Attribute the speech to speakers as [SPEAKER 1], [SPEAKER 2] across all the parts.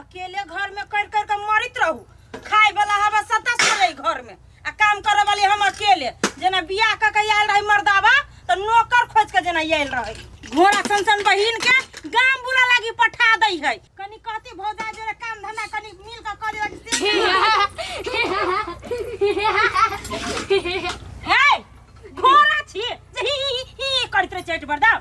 [SPEAKER 1] अकेले घर में कर कर के मरित रहू। खाए वाला हवा सता चले घर में आ काम करे वाली हम अकेले। जना बियाह क के आयल रही मर्दावा तो नौकर खोज के जना आयल रही। घोड़ा संसन बहिन के गांव बुला लागी पठा दई है। कनी कहती भौजा जोरे काम धंधा कनी मिल के करे लगी। हे घोड़ा छी ही करत रे चेट बरदा।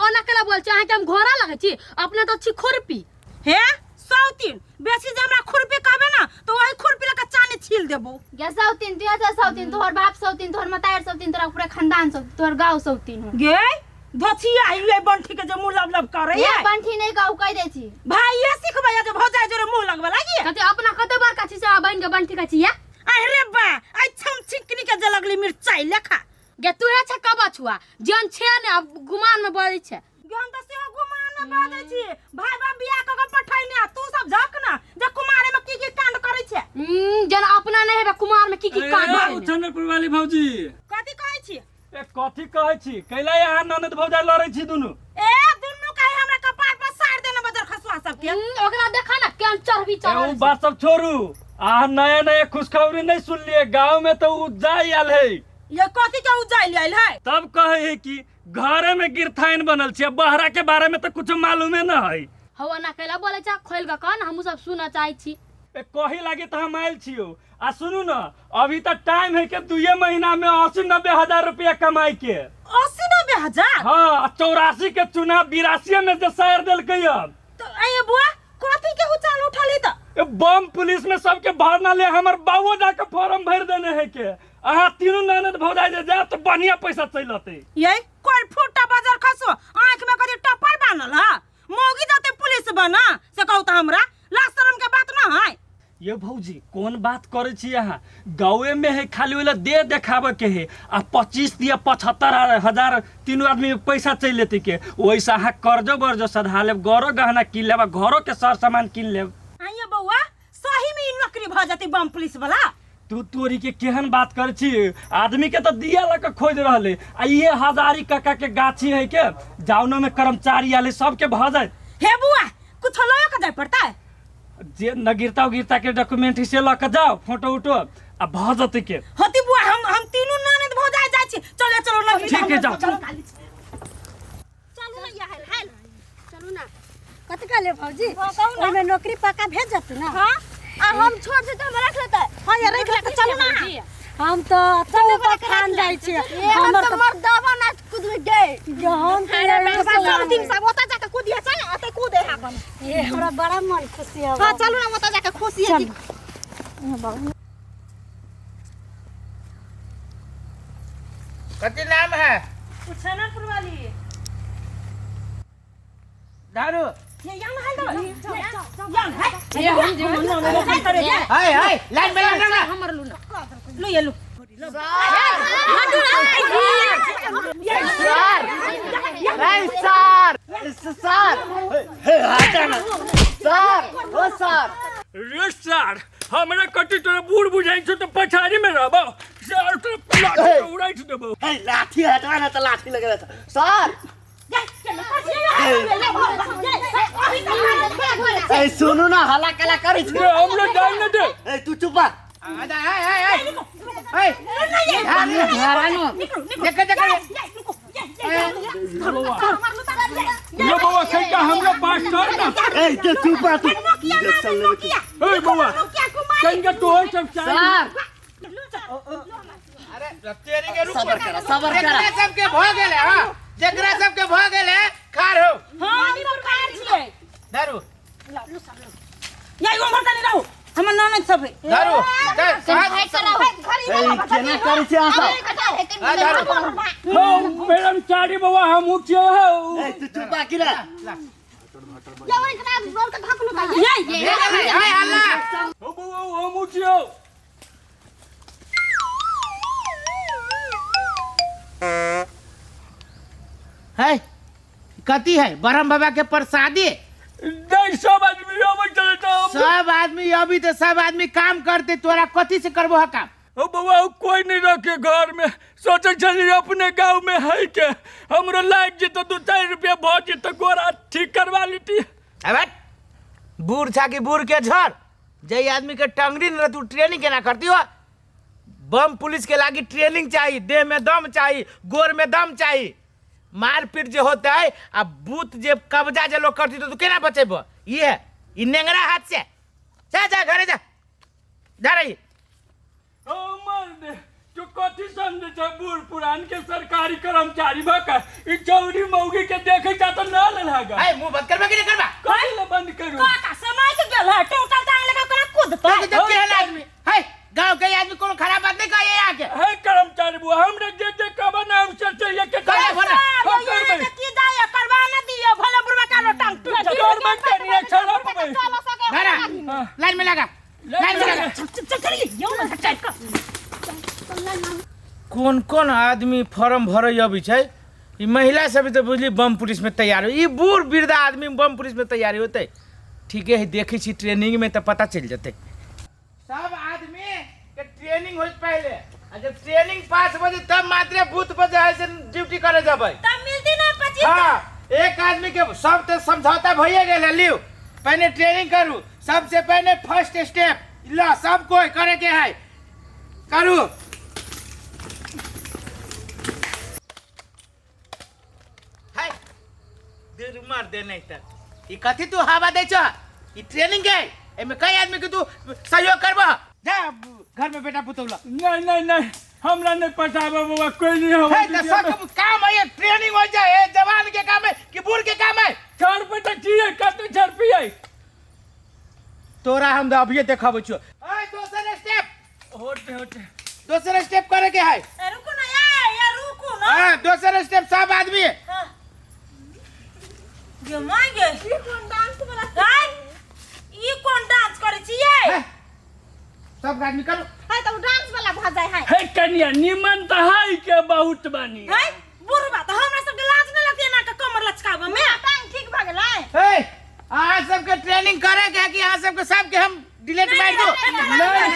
[SPEAKER 2] ओना केला बोल चाहे कि हम घोड़ा लगे छी अपने तो छी खुरपी।
[SPEAKER 1] हे सौतीन बेसी जे हमरा खुरपी कहबे ना तो वही खुरपी लका चानी छील देबो।
[SPEAKER 2] गे सौतीन तू ऐसा सौतीन तोहर बाप सौतीन तोहर मतायर सौतीन तोरा पूरा खानदान सौतीन तोहर गांव सौतीन हो।
[SPEAKER 1] गे धोछिया ये बंठी के जे मुंह लब लब करे
[SPEAKER 2] ये बंठी नहीं कहू कह दे छी
[SPEAKER 1] भाई ये सिखबा जे भौजा जोरे मुंह लगबा लागी
[SPEAKER 2] कते अपना कते बार का छी से बहन के बंठी का छी या
[SPEAKER 1] अरे बा आई छम चिकनी के जे लगली मिर्चाई लेखा।
[SPEAKER 2] गे तू है छक्का छुआ जन छे ने अब गुमान में बोलै छे
[SPEAKER 1] गन त से गुमान में बाजै छी भाई बा बियाह क के पठाइने तू सब झक ना जे कुमारे में की कांड करे छे।
[SPEAKER 2] जन अपना नहीं है कुमार में की कांड करे
[SPEAKER 3] उठनपुर वाली भौजी
[SPEAKER 1] कथि कहै छी
[SPEAKER 3] ए कथि कहै छी कैला यहाँ ननद भौजा लड़ै छी दुनु
[SPEAKER 1] ए दुनु कहे हमरा कपार पर साड़ देने बजर खसुआ सब के
[SPEAKER 2] ओकरा देखा ना केन चढ़बी
[SPEAKER 3] ए
[SPEAKER 2] चढ़
[SPEAKER 3] उ बात सब छोड़ू आ नया नया खुशखबरी नहीं सुन लिए गांव में तो उ जाई आल है
[SPEAKER 1] ये कथि के उजाइल आइल है
[SPEAKER 3] तब कहे है कि घरे में गिरथाइन बनल छे बहरा के बारे में तो कुछ मालूमे न है।
[SPEAKER 2] हवा ना कैला बोले छा खोल के कान हम सब सुना चाहै छी
[SPEAKER 3] ए कही लागे तो हम आयल छियो आ सुनू ना अभी तक टाइम है के 2 महीना में 80-90 हजार रुपया कमाई के
[SPEAKER 1] 80-90 हजार।
[SPEAKER 3] हाँ 84 के चुनाव 82 में से शहर दिल के अब
[SPEAKER 1] तो ए बुआ कथि के उचाल उठली त
[SPEAKER 3] बम पुलिस में सबके भरना ले हमर बाबू जाके फॉर्म भर देने है के अहाँ तीनों ननद भौजा जे जा तो बढ़िया पैसा चलते
[SPEAKER 1] ये कोई फुटा बाजार खसो आंख में कदी टपर बनल है मोगी जाते पुलिस बना से कहू त हमरा लाज शर्म के बात ना है।
[SPEAKER 3] ये भौजी कौन बात करे छी यहाँ गाँवे में है खाली वाला दे देखावे के है आ 25 या 75 हजार तीनों आदमी पैसा चल लेते के वैसा अहाँ कर्जो वर्जो सधा लेब गौरो गहना किन लेब घरों के सर सामान किन लेब।
[SPEAKER 1] आइए बउआ सही में ई नौकरी भ जाती बम पुलिस वाला।
[SPEAKER 3] तू तोरी के केहन बात कर छी आदमी के तो दिया लग खोज रहले आ ये हजारी काका के गाछी है के जाउनो में कर्मचारी आले सबके भ जाए।
[SPEAKER 1] हे बुआ कुछ लय के जाय पड़ता है
[SPEAKER 3] जे नगिरता उगिरता के डॉक्यूमेंट से ल के जाओ फोटो उटो आ भ जते के
[SPEAKER 1] होती बुआ हम तीनों ननद भ जाय छी चलो चलो ना
[SPEAKER 3] ठीक है जाओ
[SPEAKER 1] चलो ना या हाल
[SPEAKER 2] चलू ना
[SPEAKER 4] कत का ले भौजी ओइ में नौकरी पक्का भेज जत ना।
[SPEAKER 1] हां
[SPEAKER 2] आ हम छोड़ से हम रख लेते
[SPEAKER 4] हां ये रख ले चलो ना हम तो चलो पर खान जाय छी
[SPEAKER 2] हमर तो मर्दावा ना कूद गए
[SPEAKER 4] हम तो
[SPEAKER 1] सब दिन सब ओता जाके कूदिया चल ओते कूदे हा बन
[SPEAKER 4] ये हमरा बड़ा मन खुशी है।
[SPEAKER 1] हां चलो ना ओता जाके खुशी है
[SPEAKER 5] कति नाम है
[SPEAKER 1] उछनपुर वाली
[SPEAKER 5] दारू
[SPEAKER 1] ये यहां हाल दो यहां है ये हम जे मन करे
[SPEAKER 5] हाय हाय लाइन में लगा
[SPEAKER 1] हमर लू लो ये लो
[SPEAKER 3] रे सर हमरा कटी तोरा बूढ़ बुझाई छ तो पछाड़ी में रहबो सर तो लाठी उड़ाई छ देबो
[SPEAKER 5] हे लाठी हटा ना तो लाठी लगे सर ए सुनो ना हल्ला कला करै छी
[SPEAKER 3] हम लोग जान न दे
[SPEAKER 5] ए तू चुप बा आजा ए हरानो देख
[SPEAKER 3] ये बाबा सही का हमरा पास कर ना
[SPEAKER 5] ए तू चुप बा तू
[SPEAKER 3] ए बाबा संग तो है सब
[SPEAKER 5] सर अरे तेरी के रुक सबर करा सबके भ गेले हां जेकरा सबके भ गेले खार हो
[SPEAKER 1] हां हम कार छिए
[SPEAKER 5] दारू
[SPEAKER 1] या यो मरता नहीं रहू हमर ननद सब है
[SPEAKER 5] दारू
[SPEAKER 4] केना
[SPEAKER 5] करै छी आसा दारू
[SPEAKER 3] हम मैडम चारी बाबा हम उठियो है
[SPEAKER 5] ए तू चुप बा किरा
[SPEAKER 2] या वही खना रोल के ढकनु का
[SPEAKER 5] ये हाय हल्ला
[SPEAKER 3] ओ बाबा हम उठियो
[SPEAKER 5] है कथी है ब्रह्म बाबा के प्रसादी
[SPEAKER 3] नहीं सब आदमी अब चलता
[SPEAKER 5] सब आदमी अभी तो सब आदमी काम करते तोरा कथी से करबो है काम
[SPEAKER 3] ओ बाबा कोई नहीं रखे घर में सोचे चलिए अपने गांव में है के हमरो लाग जे तो 2-4 रुपया बहुत जे तो गोरा ठीक करवा लेती
[SPEAKER 5] अबे बूढ़ छा कि बूढ़ के झर जय आदमी के टंगड़ी न तू ट्रेनिंग केना करती हो बम पुलिस के लागी ट्रेनिंग चाहिए देह में दम चाहिए गोर में दम चाहिए मारपीट जो होता है अब बूथ जे कब्जा जे लोग करती तो तू केना बचेब ये नेंगरा हाथ से जा जा घरे जा रही
[SPEAKER 3] ओ मर्द तू कथी समझे छ बूढ़ पुरान के सरकारी कर्मचारी बका ई चौड़ी मौगी के देखे जा तो ना लगा
[SPEAKER 5] ए मुंह बंद करबा कि नहीं करबा
[SPEAKER 3] कहीं ल बंद करू
[SPEAKER 1] का समय के गेल है टोटल टांग लगा कर कूदता
[SPEAKER 5] तो जब के आदमी है गांव के आदमी कोनो खराब बात नहीं कहे आके
[SPEAKER 3] है कर्मचारी बुआ हमरे जे कबा नाम से चाहिए के
[SPEAKER 5] करे भला
[SPEAKER 1] ये की जाया करवा न दियो भले बुढ़वा का टांग
[SPEAKER 3] चोर में करिए छड़प में
[SPEAKER 5] ना लाइन में लगा
[SPEAKER 1] चल करिए यो ना टाइट का
[SPEAKER 5] कौन कौन आदमी फॉर्म भरे अभी छै ई महिला सब तो बुझली बम पुलिस में तैयार हो ई बूढ़ वृद्ध आदमी बम पुलिस में तैयारी होते ठीक है देखी छी ट्रेनिंग में तो पता चल जते सब आदमी के ट्रेनिंग हो पहले आ जब ट्रेनिंग पास हो जाए तब मात्र बूथ पर जाए से ड्यूटी करे जबै
[SPEAKER 1] तब मिलती ना 25
[SPEAKER 5] हां एक आदमी के सब तो समझौता भइए गेल लियो पहले ट्रेनिंग करू सबसे पहले फर्स्ट स्टेप ला सब कोई करे के है करू हाय देर मार दे नहीं त ई कथि तू हवा दे छ ई ट्रेनिंग के एमे कई आदमी के तू सहयोग करबा जा घर में बेटा पुतौला
[SPEAKER 3] नहीं हमरा नहीं पटाबा बाबा कोई नहीं हो
[SPEAKER 5] है त सब काम है ट्रेनिंग हो जाए जवान के काम है कि बूढ़ के काम है
[SPEAKER 3] चार पे तक चाहिए कत झरपी आई
[SPEAKER 5] तोरा हम अभी देखाबै छियो ओए दोसर स्टेप
[SPEAKER 3] होटे
[SPEAKER 5] दोसर स्टेप करे के है
[SPEAKER 1] रुको ना या रुको ना
[SPEAKER 5] हां दोसर स्टेप सब आदमी
[SPEAKER 1] ये मांगे ई कौन डांस वाला ई कौन डांस करे छिए
[SPEAKER 5] सब आदमी करो
[SPEAKER 1] है तो डांस वाला भ जाय है
[SPEAKER 3] है कन्या निमन त है के बहुत बानी
[SPEAKER 1] है बुढ़वा तो हमरा सब के लाज न लगते ना के कमर लचकावा में टांग ठीक भ गेलै
[SPEAKER 5] हे आज सब के ट्रेनिंग करे के कि आज सब के हम डिलीट मार दो
[SPEAKER 3] नहीं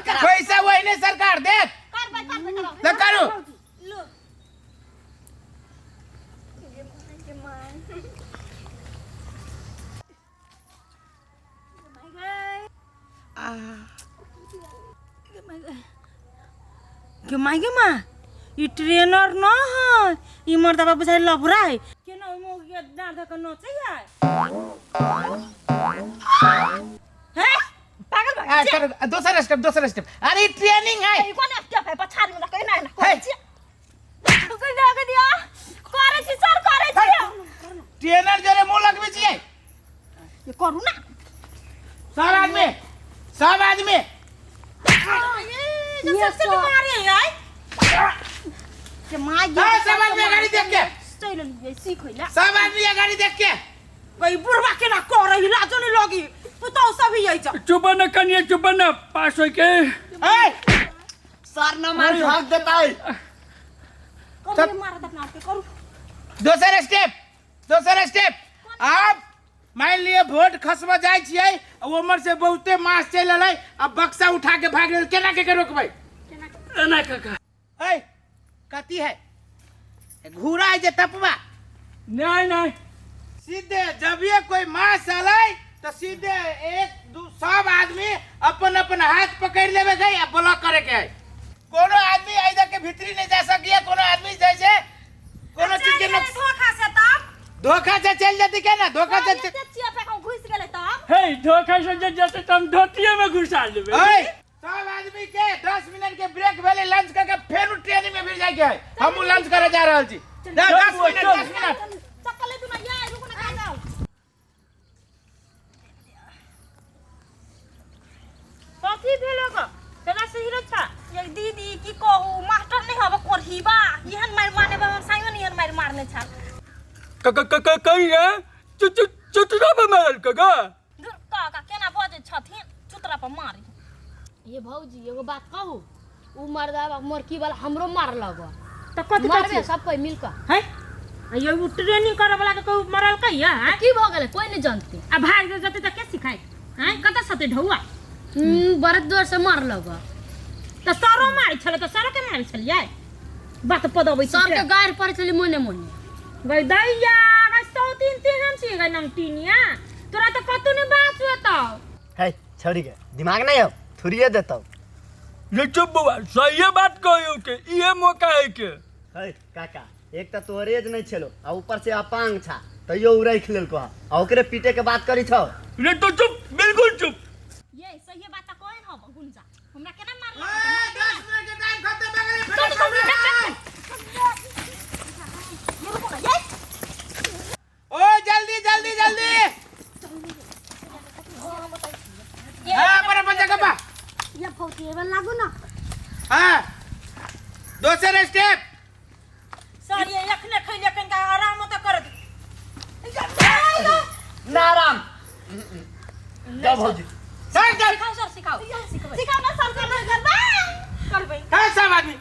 [SPEAKER 3] चला
[SPEAKER 5] पैसा वही ने सरकार दे तो करो
[SPEAKER 1] के माँ ई ट्रेनर न है ई मर्दबा बुझाइ लफरा है केना मो के डांस धक नचै है पागल भाग
[SPEAKER 5] दोसर स्टेप अरे ट्रेनिंग है
[SPEAKER 1] ई कोन स्टेप है पछाड़ी में कहि ना
[SPEAKER 5] है
[SPEAKER 1] कोइ लग दिया करे छी सर करे छी
[SPEAKER 5] ट्रेनर जरे मुंह लगबे छिए
[SPEAKER 1] ये करू ना
[SPEAKER 5] सब आदमी
[SPEAKER 1] ये सब मारे है के मां
[SPEAKER 5] हां सब आदमी गाड़ी देख के
[SPEAKER 1] चल ले सीख होइला
[SPEAKER 5] सब आदमी गाड़ी देख के
[SPEAKER 1] कोई बुढ़वा के ना कर रही लाजो नहीं लगी तू तो सब ही आई
[SPEAKER 3] चुप न कन्या चुप न पास होई के
[SPEAKER 5] ए
[SPEAKER 6] सर न मारी हक देता है
[SPEAKER 1] करू मार दे ना के करू
[SPEAKER 5] दोसर स्टेप आप मान लिए वोट खसबा जाय छियै उमर से बहुते मास चल रहलै अब बक्सा उठा के भाग गेल केना के रोकबै
[SPEAKER 3] ना काका
[SPEAKER 5] ए कथी है घूरा है जे तपवा
[SPEAKER 3] नहीं
[SPEAKER 5] सीधे जब ये कोई मास आलै तो सीधे एक दू सब आदमी अपन अपन हाथ पकड़ लेबे गई आ ब्लॉक करे के है कोनो आदमी इधर के भीतरी नहीं जा सकिए कोनो आदमी जैसे कोनो चीज के
[SPEAKER 1] धोखा से तब
[SPEAKER 5] धोखा से चल जाती क्या ना धोखा से
[SPEAKER 1] चिया पे हम घुस गेले तब
[SPEAKER 3] है धोखा से जैसे तुम धोतिये में घुसा लेबे
[SPEAKER 5] ओए सब आदमी के 10 मिनट के ब्रेक भेले लंच करके फेर ट्रेनिंग में फिर जाए के है हम लंच करे जा रहल छी 10 मिनट
[SPEAKER 1] चक्कर तू ना या रुको ना खा कथी भेलो ग तेरा सही रक्षा ये दीदी की कहू मास्टर नहीं हबे कोरहीबा यहन मार मारने बा साइमन यहन मार मारने छा
[SPEAKER 3] कहीं है चुचुरा पे मारल काका
[SPEAKER 1] काका केना बजे छथिन चुतरा पर मारी
[SPEAKER 4] ये भौजी एगो बात कहू उ मर्दावा मोरकी वाला हमरो मारलग
[SPEAKER 1] त कथि
[SPEAKER 4] मारबे सब कोई मिलकर
[SPEAKER 1] है ये उ ट्रेनिंग करे वाला के कोई मरल कहिया है
[SPEAKER 4] की भ गेले कोई नहीं जानते
[SPEAKER 1] आ भाग जते त के सिखाई हैं कत सते ढौआ
[SPEAKER 4] बड़े जोर से मारलग
[SPEAKER 1] त सरो मारी छले त सरो के मारी छलिए बात पदबै
[SPEAKER 4] सर के गायर पर चली मोने मोने
[SPEAKER 1] गई दैया गई 3 हम छी गई नंग टीनिया
[SPEAKER 4] तोरा तो पतो नहीं बात होता
[SPEAKER 6] है छोड़ी के दिमाग नहीं हो थुरिए देता हूँ
[SPEAKER 3] ये चुप बुआ सही बात कहियो के ये मौका है के
[SPEAKER 6] है काका एक तो तोहर एज नहीं छलो आ ऊपर से अपांग छा तैयो उरैख लेल को आ ओकरे पीटे के बात करी छौ
[SPEAKER 3] रे तो चुप बिल्कुल चुप
[SPEAKER 4] ये सही बात कोई हो गुंजा हमरा केना मारला
[SPEAKER 5] 10 मिनट के टाइम खत्म हो गए ओ जल्दी जल्दी जल्दी हां बड़ा बच्चा कपा
[SPEAKER 4] ये फौती बन लागो ना
[SPEAKER 5] हां दूसरा स्टेप
[SPEAKER 1] सर ये यखने खइले कनका आराम तो कर दे
[SPEAKER 6] नाराम जा भौजी
[SPEAKER 5] सर चल
[SPEAKER 4] सिखाओ सर सिखाओ सिखाओ ना सर करबे
[SPEAKER 5] हां सब आदमी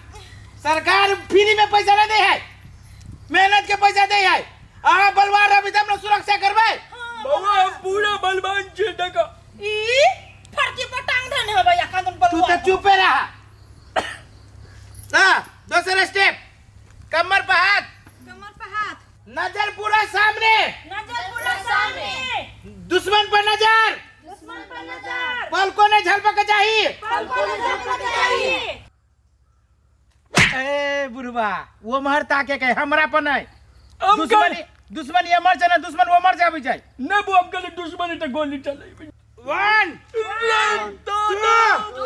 [SPEAKER 5] सरकार फ्री में पैसा नहीं दे है मेहनत के पैसा दे है आ बलवान अभी तब ना सुरक्षा करबे
[SPEAKER 3] बाबा हम पूरा बलवान छे डका
[SPEAKER 1] ई फरती पटांग धने हो भैया कांदन
[SPEAKER 5] तू
[SPEAKER 1] बलवा
[SPEAKER 5] तो चुप रहा हां दूसरा स्टेप कमर पे हाथ
[SPEAKER 1] कमर पे हाथ
[SPEAKER 5] नजर पूरा सामने
[SPEAKER 1] नजर पूरा सामने
[SPEAKER 5] दुश्मन पर नजर
[SPEAKER 1] दुश्मन पर नजर
[SPEAKER 5] पलकों ने झलक चाहिए
[SPEAKER 1] पलकों में झपक चाहिए
[SPEAKER 5] ए बुढ़वा वो महर ताके के हमरा पर नहीं
[SPEAKER 3] अंकल
[SPEAKER 5] दुश्मन ये मर जाए दुश्मन वो मर जाए जाए
[SPEAKER 3] न वो अंकल दुश्मन तो गोली चलाई
[SPEAKER 5] 1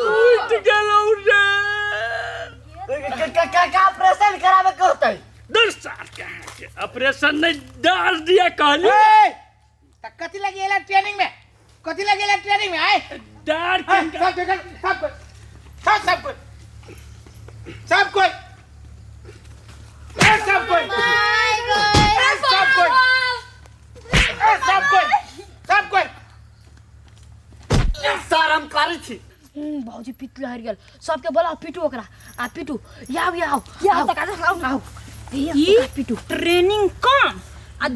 [SPEAKER 3] उठ गेलो रे
[SPEAKER 6] का ऑपरेशन करावे के होतै
[SPEAKER 3] ऑपरेशन नहीं डाल दिया कहली
[SPEAKER 5] त कथि लगेला ट्रेनिंग में कथि लगेला ट्रेनिंग में आए
[SPEAKER 3] डार
[SPEAKER 5] सब कोई सब कोई सब कोई सब कोई सब कोई सब कोई
[SPEAKER 6] सर हम करै छी
[SPEAKER 2] भौजी पिटले हर गेल सबके बोला पिटू ओकरा आ पिटू याव आओ
[SPEAKER 1] ई पिटू ट्रेनिंग कम आ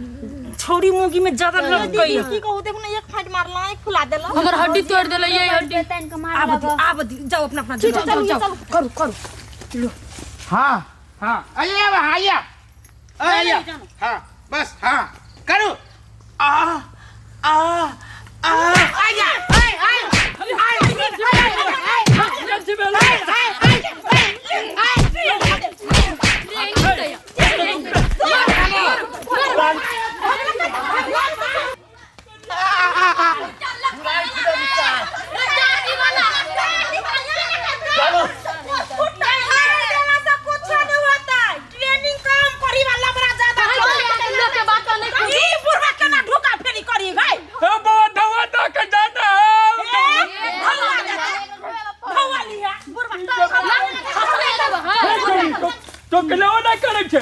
[SPEAKER 1] छोरी मुगी में ज्यादा लग गई की कहू देखो ना एक फाइट मारला एक फुला देला
[SPEAKER 2] हमर हड्डी तोड़ देले ये हड्डी तैन के मार
[SPEAKER 1] आब जाओ अपना अपना
[SPEAKER 2] जाओ करू
[SPEAKER 5] हाँ हाँ आइए अब आइए आइए हाँ बस हाँ करो आ आ आ आइए आइए आइए
[SPEAKER 3] तो खिलौना करे छे